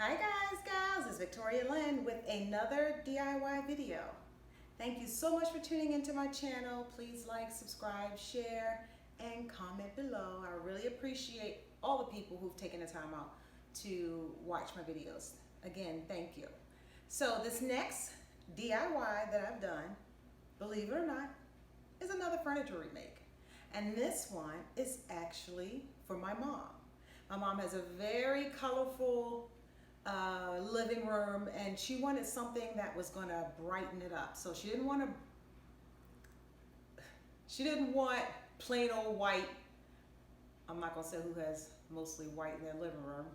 Hi guys, gals, it's Victoria Lynn with another DIY video. Thank you so much for tuning into my channel. Please like, subscribe, share, and comment below. I really appreciate all the people who've taken the time out to watch my videos. Again, thank you. So this next DIY that I've done, believe it or not, is another furniture remake. And this one is actually for my mom. My mom has a very colorful living room, and she wanted something that was going to brighten it up. So she didn't want plain old white. I'm not going to say who has mostly white in their living room,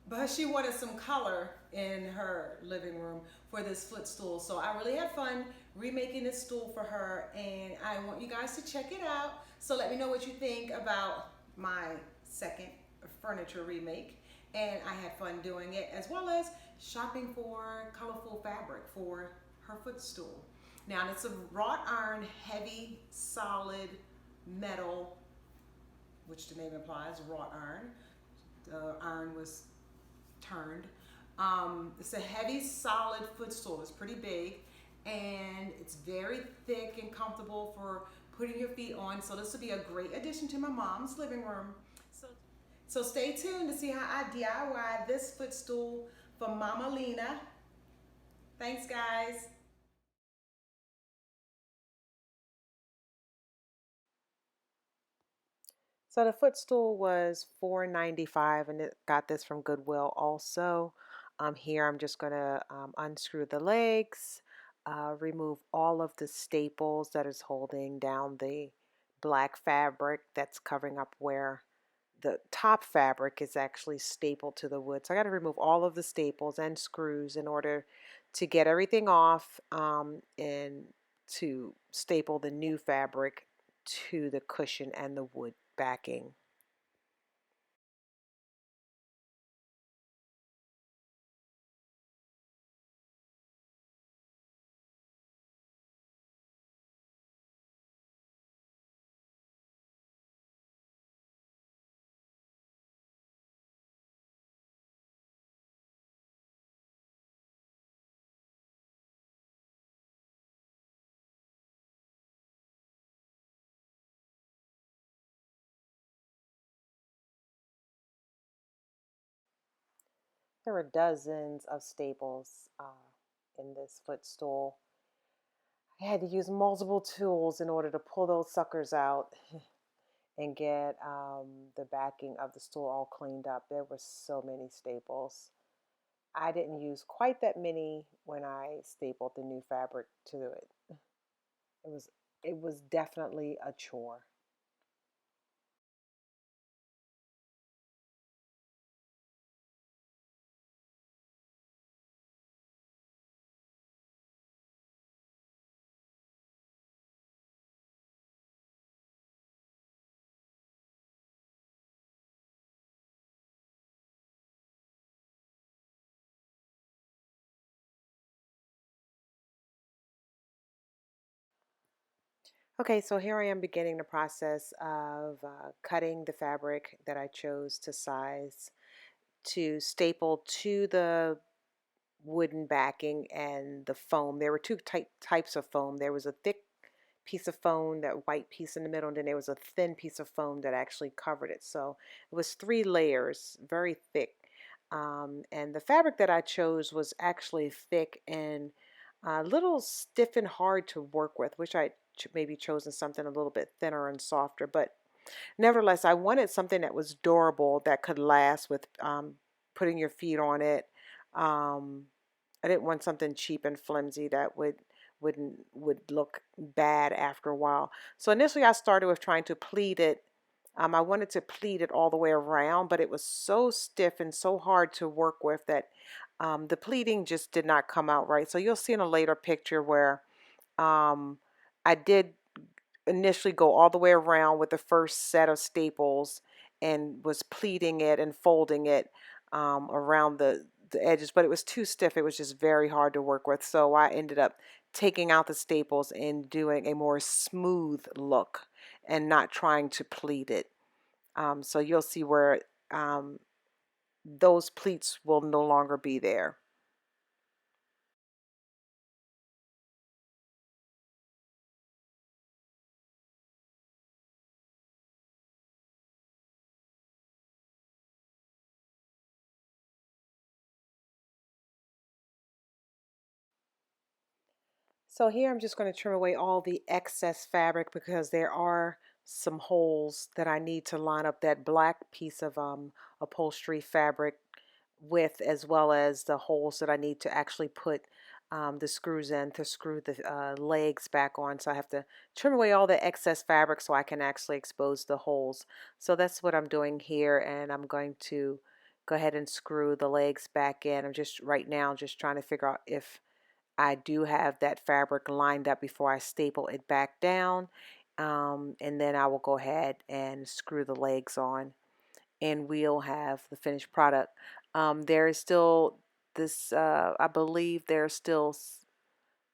but she wanted some color in her living room for this footstool. So I really had fun remaking this stool for her, and I want you guys to check it out. So let me know what you think about my second furniture remake. And I had fun doing it, as well as shopping for colorful fabric for her footstool. Now it's a wrought iron, heavy, solid metal, which the name implies, wrought iron. The iron was turned. It's a heavy, solid footstool. It's pretty big, and it's very thick and comfortable for putting your feet on. So this will be a great addition to my mom's living room. So stay tuned to see how I DIY this footstool for Mama Lena. Thanks, guys. So the footstool was $4.95, and it got this from Goodwill also. Here I'm just going to unscrew the legs, remove all of the staples that is holding down the black fabric that's covering up where the top fabric is actually stapled to the wood. So I got to remove all of the staples and screws in order to get everything off and to staple the new fabric to the cushion and the wood backing. There were dozens of staples in this footstool. I had to use multiple tools in order to pull those suckers out and get the backing of the stool all cleaned up. There were so many staples. I didn't use quite that many when I stapled the new fabric to it. It was it was definitely a chore. Okay, so here I am beginning the process of cutting the fabric that I chose to size to staple to the wooden backing and the foam. There were two types of foam. There was a thick piece of foam, that white piece in the middle, and then there was a thin piece of foam that actually covered it. So it was 3 layers, very thick. And the fabric that I chose was actually thick and a little stiff and hard to work with, which I maybe chosen something a little bit thinner and softer. But nevertheless, I wanted something that was durable, that could last with putting your feet on it. I didn't want something cheap and flimsy that would look bad after a while. So initially I started with trying to pleat it. I wanted to pleat it all the way around, but it was so stiff and so hard to work with that the pleating just did not come out right. So you'll see in a later picture where um, I did initially go all the way around with the first set of staples and was pleating it and folding it around the edges, but it was too stiff. It was just very hard to work with. So I ended up taking out the staples and doing a more smooth look and not trying to pleat it. So you'll see where um, those pleats will no longer be there. So here I'm just going to trim away all the excess fabric because there are some holes that I need to line up that black piece of upholstery fabric with, as well as the holes that I need to actually put the screws in to screw the legs back on. So I have to trim away all the excess fabric so I can actually expose the holes. So that's what I'm doing here, and I'm going to go ahead and screw the legs back in. I'm just right now just trying to figure out if I do have that fabric lined up before I staple it back down. And then I will go ahead and screw the legs on, and we'll have the finished product. There is still this, I believe there's still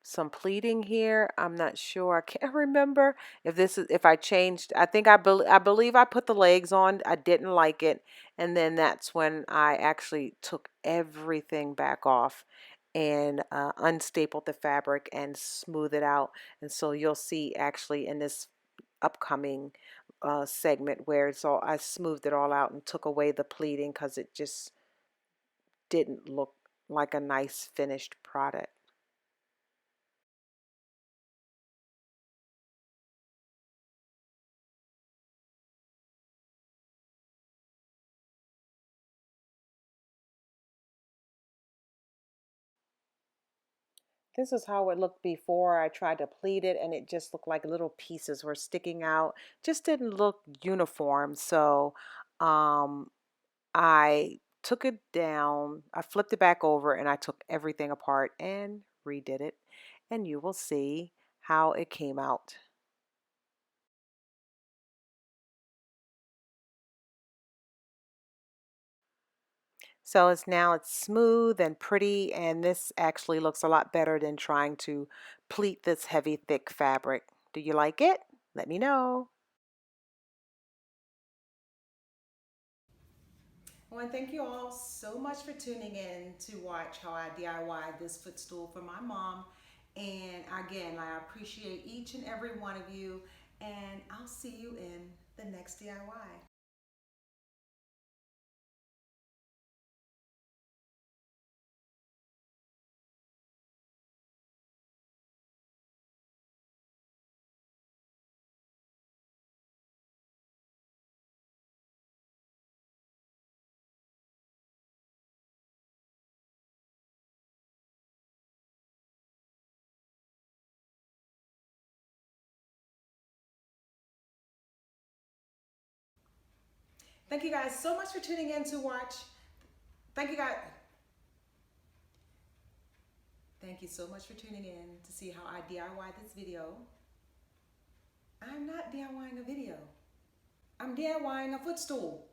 some pleating here. I'm not sure. I can't remember if this is, if I changed. I think I believe I put the legs on. I didn't like it, and then that's when I actually took everything back off and unstapled the fabric and smooth it out. And so you'll see actually in this upcoming segment where it's all, I smoothed it all out and took away the pleating because it just didn't look like a nice finished product. This is how it looked before I tried to pleat it, and it just looked like little pieces were sticking out. Just didn't look uniform. So I took it down, I flipped it back over, and I took everything apart and redid it. And you will see how it came out. So it's smooth and pretty, and this actually looks a lot better than trying to pleat this heavy, thick fabric. Do you like it? Let me know. Well, and thank you all so much for tuning in to watch how I DIY this footstool for my mom. And again, I appreciate each and every one of you, and I'll see you in the next DIY. Thank you guys so much for tuning in to watch. Thank you guys. Thank you so much for tuning in to see how I DIY this video. I'm not DIYing a video. I'm DIYing a footstool.